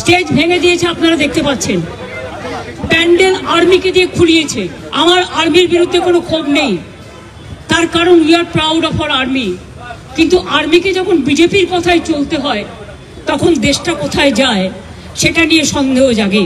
Stage ভেঙে দিয়েছে, আপনারা দেখতে পাচ্ছেন। প্যান্ডেল আর্মিকে দিয়ে খুলিয়েছে। আমার আর্মির বিরুদ্ধে কোনো ক্ষোভ নেই, তার কারণ we are proud of our army. কিন্তু আর্মিকে যখন বিজেপির কথায় চলতে হয় তখন দেশটা কোথায় যায় সেটা নিয়ে সন্দেহ জাগে।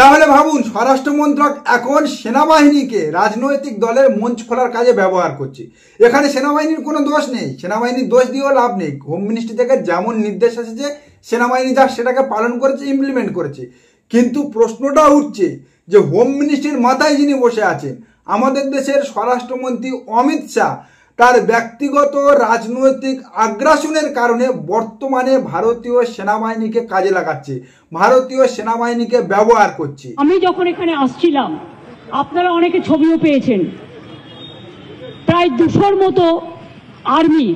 তাহলে ভাবুন, স্বরাষ্ট্র মন্ত্রক এখন সেনাবাহিনীকে রাজনৈতিক দলের মঞ্চ খোলার কাজে ব্যবহার করছে। এখানে সেনাবাহিনীর কোনো দোষ নেই, সেনাবাহিনীর দোষ দিয়েও লাভ নেই। হোম মিনিস্ট্রি থেকে যেমন নির্দেশ এসেছে সেনাবাহিনী যা সেটাকে পালন করেছে, ইমপ্লিমেন্ট করেছে। কিন্তু প্রশ্নটা উঠছে যে হোম মিনিস্ট্রির মাথায় যিনি বসে আছেন, আমাদের দেশের স্বরাষ্ট্রমন্ত্রী অমিত শাহ, তার ব্যক্তিগত রাজনৈতিক আগ্রাসনের কারণে বর্তমানে ভারতীয় সেনাবাহিনীকে কাজে লাগাচ্ছে, ভারতীয় সেনাবাহিনীকে ব্যবহার করছে। আমি যখন এখানে আসছিলাম আপনারা অনেকে ছবিও পেয়েছেন, প্রায় 200-র মতো আর্মি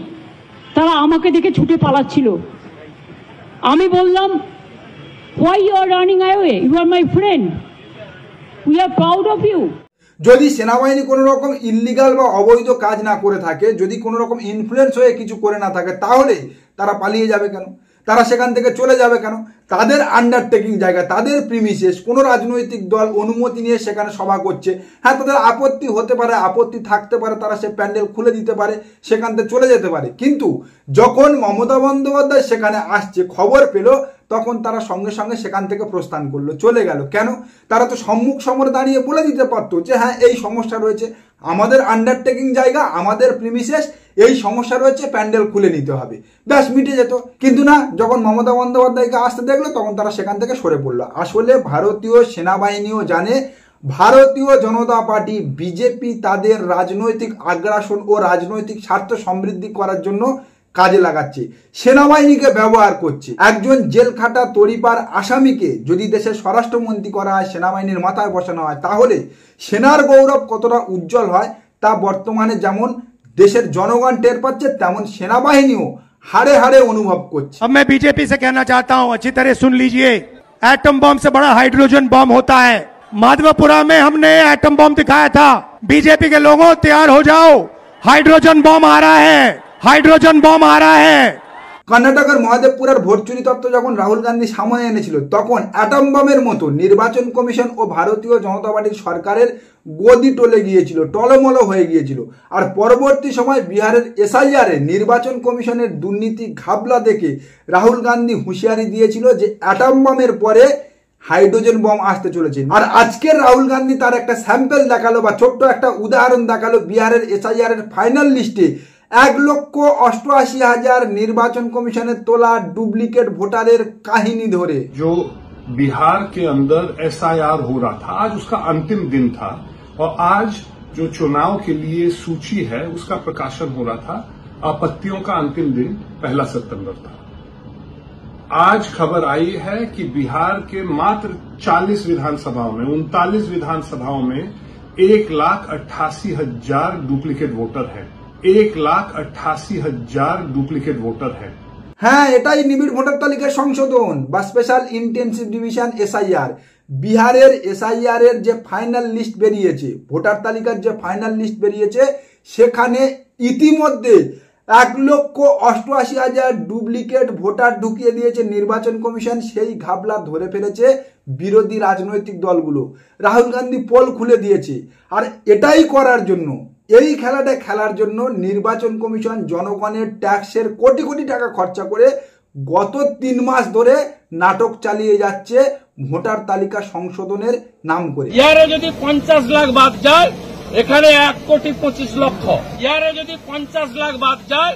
তারা আমাকে দেখে ছুটে পালাচ্ছিল। আমি বললাম, why you are running away? You are my friend. We are proud of you. যদি সেনাবাহিনী কোনো রকম ইল্লিগাল বা অবৈধ কাজ না করে থাকে, যদি কোনো রকম ইনফ্লুয়েন্স হয়ে কিছু করে না থাকে, তাহলে তারা পালিয়ে যাবে কেন? তারা সেখান থেকে চলে যাবে কেন? তাদের আন্ডারটেকিং জায়গা, তাদের প্রিমিসেস, কোনো রাজনৈতিক দল অনুমতি নিয়ে সেখানে সভা করছে। হ্যাঁ, তাদের আপত্তি হতে পারে, আপত্তি থাকতে পারে, তারা সে প্যান্ডেল খুলে দিতে পারে, সেখান থেকে চলে যেতে পারে। কিন্তু যখন মমতা বন্দ্যোপাধ্যায় সেখানে আসছে, খবর পেল, তখন তারা সঙ্গে সঙ্গে সেখান থেকে প্রস্থান করলো, চলে গেল। কেন? তারা তো সম্মুখ সমরে দাঁড়িয়ে বলে দিতে পারতো যে হ্যাঁ, এই সমস্যা রয়েছে, আমাদের আন্ডারটেকিং জায়গা, আমাদের প্রিমিসেস, এই সমস্যা রয়েছে, প্যান্ডেল খুলে নিতে হবে, ব্যাস মিটে যেত। কিন্তু না, যখন মমতা বন্দ্যোপাধ্যায়কে আসতে দেখলো তখন তারা সেখান থেকে সরে পড়লো। আসলে ভারতীয় সেনাবাহিনীও জানে ভারতীয় জনতা পার্টি বিজেপি তাদের রাজনৈতিক আগ্রাসন ও রাজনৈতিক স্বার্থ সমৃদ্ধি করার জন্য কাজে লাগাচ্ছে, সেনাবাহিনীকে ব্যবহার করছে। একজন জেল খাটা তরিপার আসামিকে যদি দেশের স্বরাষ্ট্রমন্ত্রী করা হয়, সেনাবাহিনীর মাথায় বসানো হয়, তাহলে সেনার গৌরব কতটা উজ্জ্বল হয় তা বর্তমানে যেমন দেশের জনগণ টের পাচ্ছে, তেমন সেনাবাহিনীও हारे हारे अनुभव कुछ। अब मैं बीजेपी से कहना चाहता हूं, अच्छी तरह सुन लीजिए, एटम बम से बड़ा हाइड्रोजन बम होता है। माधवपुरा में हमने एटम बम दिखाया था। बीजेपी के लोगों तैयार हो जाओ, हाइड्रोजन बम आ रहा है, हाइड्रोजन बम आ रहा है। কর্ণাটকের মহাদেবপুরের ভোট চুরি তত্ত্ব যখন রাহুল গান্ধী সামনে এনেছিল, তখন অ্যাটম বমের মতো নির্বাচন কমিশন ও ভারতীয় জনতা পার্টির সরকারের গদি টলে গিয়েছিল, টলমল হয়ে গিয়েছিল। আর পরবর্তী সময় বিহারের এসআইআরে নির্বাচন কমিশনের দুর্নীতি ঘাবলা দেখে রাহুল গান্ধী হুঁশিয়ারি দিয়েছিল যে অ্যাটম বমের পরে হাইড্রোজেন বম আসতে চলেছে। আর আজকের রাহুল গান্ধী তার একটা স্যাম্পল দেখালো বা ছোট্ট একটা উদাহরণ দেখালো বিহারের এসআইআর এর ফাইনাল লিস্টে 1,88,000 निर्वाचन कमीशन तोला डुप्लीकेट वोटर कहानी धरे। जो बिहार के अंदर एसआईआर हो रहा था, आज उसका अंतिम दिन था और आज जो चुनाव के लिए सूची है उसका प्रकाशन हो रहा था। आपत्तियों का अंतिम दिन 1 सितंबर था। आज खबर आई है कि बिहार के मात्र 40 विधानसभाओं में, 39 विधानसभाओं में 1,88,000 डुप्लीकेट वोटर है। 1,88,000 डुप्लीकेट वोटर है। হ্যাঁ, এটাই নিবিড় ভোটার তালিকার সংশোধন বা স্পেশাল ইন্টেনসিভ ডিভিশন এসআইআর। বিহারের এসআইআর এর যে ফাইনাল লিস্ট বেরিয়েছে, ভোটার তালিকার যে ফাইনাল লিস্ট বেরিয়েছে, সেখানে ইতিমধ্যে 1,88,000 ডুপ্লিকেট ভোটার ঢুকিয়ে দিয়েছে নির্বাচন কমিশন। সেই ঘাবলা ধরে ফেলেছে বিরোধী রাজনৈতিক দলগুলো। রাহুল গান্ধী পোল খুলে দিয়েছে। আর এটাই করার জন্য, এই খেলাটা খেলার জন্য নির্বাচন কমিশন জনগণের ট্যাক্সের কোটি কোটি টাকা খরচা করে গত 3 মাস ধরে নাটক চালিয়ে যাচ্ছে ভোটার তালিকা সংশোধনের নাম করে। ইয়ারে যদি 50 লাখ বাদ যায়, এখানে 1,25,00,000। ইয়ারে যদি 50 লাখ বাদ যায়,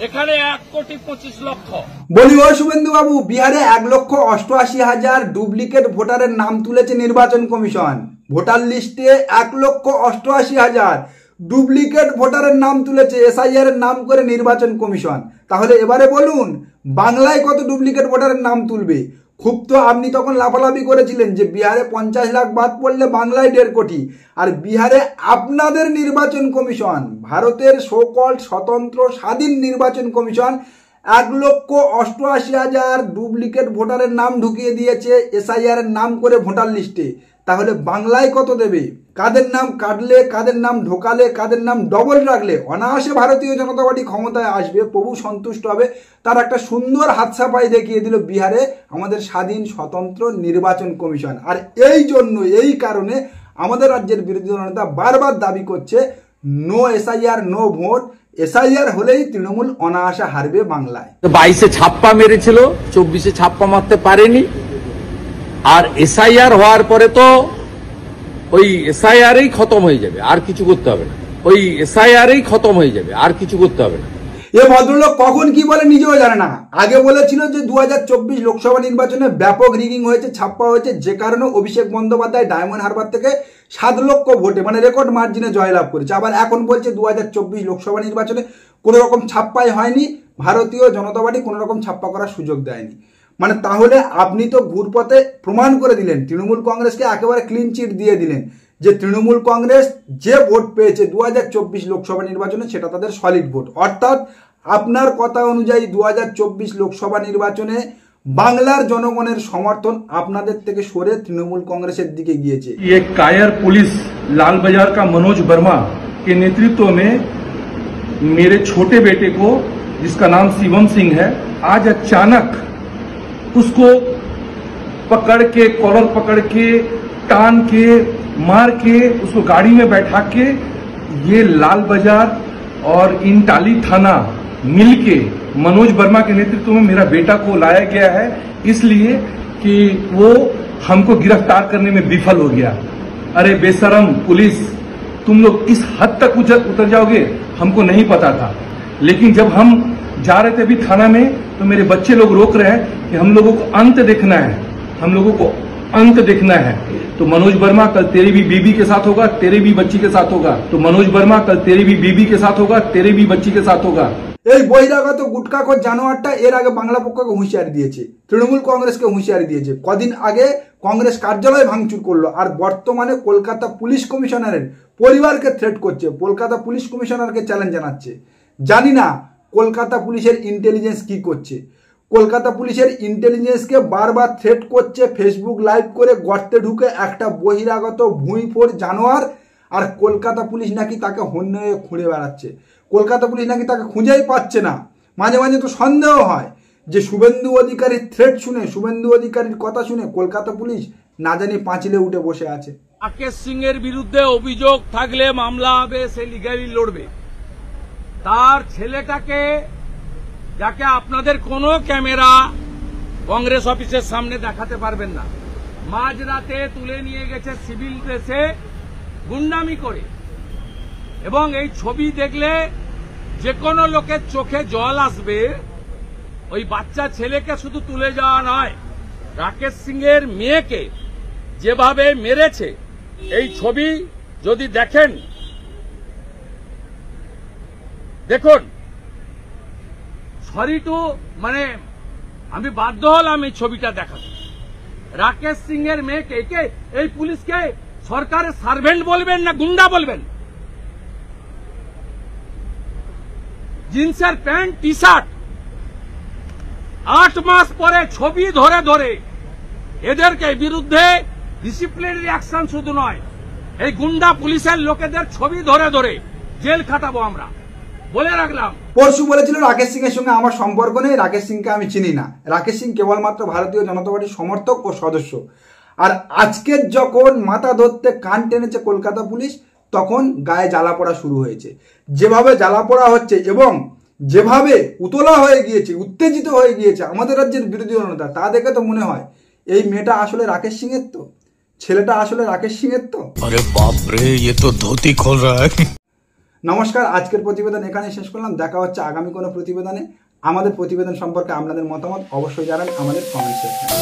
এখানে 1,25,00,000। বলি ও শুভেন্দু বাবু, বিহারে 1,88,000 ডুপ্লিকেট ভোটারের নাম তুলেছে নির্বাচন কমিশন। ভোটার লিস্টে 1,88,000 ডুপ্লিকেট ভোটারের নাম তুলেছে এসআইআর এর নাম করে নির্বাচন কমিশন। তাহলে এবারে বলুন, বাংলায় কত ডুপ্লিকেট ভোটারের নাম তুলবে? খুব তো আপনি তখন লাফালাফি করেছিলেন যে বিহারে 50 লাখ বাদ পড়লে বাংলায় 1.5 কোটি। আর বিহারে আপনাদের নির্বাচন কমিশন, ভারতের সোকল্ড স্বতন্ত্র স্বাধীন নির্বাচন কমিশন 1,88,000 ডুপ্লিকেট ভোটারের নাম ঢুকিয়ে দিয়েছে SIR এর নাম করে ভোটার লিস্টে। তাহলে বাংলায় কত দেবে? কাদের নাম কাটলে, কাদের নাম ঢোকালে, কাদের নাম ডবল রাখলে অনায়াসে ভারতীয় জনতা পার্টি ক্ষমতায় আসবে, প্রভু সন্তুষ্ট হবে। তার একটা সুন্দর হাতছাপাই দেখিয়ে দিল বিহারে আমাদের স্বাধীন স্বতন্ত্র নির্বাচন কমিশন। আর এই জন্য, এই কারণে আমাদের রাজ্যের বিরোধী দলনেতা বারবার দাবি করছে no SIR no vote. SIR হলেই তৃণমূল অনায়াসে হারবে বাংলায়। 22-এ ছাপ্পা মেরেছিল, 24-এ ছাপ্পা মারতে পারেনি। আর SIR হওয়ার পরে তো ওই SIR-এই খতম হয়ে যাবে, আর কিছু করতে হবে না। ওই SIR-এই খতম হয়ে যাবে, আর কিছু করতে হবে না। এ ভদ্রলোক কখন কি বলে নিজেও জানে না। আগে বলেছিল যে 2024 লোকসভা নির্বাচনে ব্যাপক রিগিং হয়েছে, ছাপ্পা হয়েছে, যে কারণে অভিষেক বন্দ্যোপাধ্যায় ডায়মন্ড হারবার থেকে 7 লক্ষ ভোটে মানে রেকর্ড মার্জিনে জয়লাভ করেছে। আবার এখন বলছে 2024 লোকসভা নির্বাচনে কোনো রকম ছাপ্পাই হয়নি, ভারতীয় জনতা পার্টি কোনো রকম ছাপ্পা করার সুযোগ দেয়নি। মানে তাহলে আপনি তো ঘুরপথে প্রমাণ করে দিলেন, তৃণমূল কংগ্রেসকে একেবারে ক্লিন চিট দিয়ে দিলেন যে তৃণমূল কংগ্রেস যে ভোট পেয়েছে 2024 লোকসভা নির্বাচনে সেটা তাদের সলিড ভোট। অর্থাৎ আপনার কথা অনুযায়ী 2024 লোকসভা নির্বাচনে বাংলার জনগণের সমর্থন আপনাদের থেকে সরে তৃণমূল কংগ্রেসের দিকে গিয়েছে। ये कायर पुलिस लाल बाजार का मनोज वर्मा के नेतृत्व में मेरे छोटे बेटे को, जिसका नाम शिवम सिंह है, आज अचानक उसको पकड़ के, कॉलर पकड़ के, टान के, मार के, उसको गाड़ी में बैठा के ये लाल बाजार और इंटाली थाना मिलके मनोज वर्मा के नेतृत्व में मेरा बेटा को लाया गया है, इसलिए कि वो हमको गिरफ्तार करने में विफल हो गया। अरे बेशरम पुलिस, तुम लोग इस हद तक उतर जाओगे हमको नहीं पता था। लेकिन जब हम जा रहे थे अभी थाना में तो मेरे बच्चे लोग रोक रहे हैं कि हम लोगों को अंत देखना है, हम लोगों को अंत देखना है। तो मनोज वर्मा कल तेरी भी बीबी के साथ होगा, तेरे भी बच्ची के साथ होगा। तो मनोज वर्मा कल तेरी भी बीबी के साथ होगा, तेरे भी बच्ची के साथ होगा। এই বহিরাগত গুটকাখোর জানোয়ারটা এর আগে বাংলা পক্ষকে হুঁশিয়ারি দিয়েছে, তৃণমূল কংগ্রেসকে হুঁশিয়ারি দিয়েছে। কদিন আগে কংগ্রেস কার্যালয় ভাঙচুর করলো, আর বর্তমানে কলকাতা পুলিশ কমিশনারের পরিবারকে থ্রেট করছে, কলকাতা পুলিশ কমিশনারকে চ্যালেঞ্জ জানাচ্ছে। জানি না কলকাতা পুলিশের ইন্টেলিজেন্স কি করছে। কলকাতা পুলিশের ইন্টেলিজেন্সকে বারবার থ্রেট করছে, ফেসবুক লাইভ করে গর্তে ঢুকে একটা বহিরাগত ভুঁইফোড় জানোয়ার। আর কলকাতা পুলিশ নাকি তাকে হন্য হয়ে খুঁড়ে বেড়াচ্ছে, কলকাতা পুলিশ নাকি তাকে খুঁজেই পাচ্ছে না। মাঝে মাঝে তো সন্দেহ হয় যে শুভেন্দু অধিকারীর থ্রেট শুনে, শুভেন্দু অধিকারীর কথা শুনে কলকাতা পুলিশ না জানি পাঁচিলে উঠে বসে আছে। রাকেশ সিং এর বিরুদ্ধে অভিযোগ থাকলে মামলা হবে, সে লিগালি লড়বে। তার ছেলেটাকে, যাকে আপনাদের কোনো ক্যামেরা কংগ্রেস অফিসের সামনে দেখাতে পারবেন না, মাঝরাতে তুলে নিয়ে গেছে সিভিল ড্রেসে গুন্ডামি করে। এবং এই ছবি দেখলে যে কোনো লোকের চোখে জল আসবে। ওই বাচ্চা ছেলেকে শুধু তুলে যাওয়া নয়, রাকেশ সিং এর মেয়েকে যেভাবে মেরেছে, এই ছবি যদি দেখেন, দেখুন, সরি টু, মানে আমি বাধ্য হলাম এই ছবিটা দেখাতে। রাকেশ সিং এর মেয়েকে, এই পুলিশকে সরকারের সার্ভেন্ট বলবেন না গুন্ডা বলবেন? জিন্সের প্যান্ট, টি শার্ট, 8 মাস পরে ছবি ধরে ধরে এদেরকে বিরুদ্ধে ডিসিপ্লিনারি অ্যাকশন শুধু নয়, এই গুন্ডা পুলিশের লোকেদের ছবি ধরে ধরে জেল খাটাবো আমরা, বলে রাখলাম। পরশু বলেছিল রাকেশ সিং এর সঙ্গে আমার সম্পর্ক নেই, রাকেশ সিংকে আমি চিনি না। রাকেশ সিং কেবলমাত্র ভারতীয় জনতা পার্টির সমর্থক ও সদস্য। আর আজকের যখন মাথা ধরতে কান টেনেছে কলকাতা পুলিশ, তখন গায়ে জ্বালা পড়া শুরু হয়েছে। যেভাবে জ্বালা পড়া হচ্ছে এবং যেভাবে উতলা হয়ে গিয়েছে, উত্তেজিত হয়ে গিয়েছে আমাদের রাজ্যের বিরোধী জনতা, তা দেখে তো মনে হয় এই মেয়েটা আসলে রাকেশ সিং এর, তো ছেলেটা আসলে রাকেশ সিং এর। তো আরে বাপ রে, ये तो धोती खोल रहा है। নমস্কার, আজকের প্রতিবেদন এখানে শেষ করলাম। দেখা হচ্ছে আগামী কোনো প্রতিবেদনে। আমাদের প্রতিবেদন সম্পর্কে আপনাদের মতামত অবশ্যই জানান আমাদের কমেন্ট সেকশনে।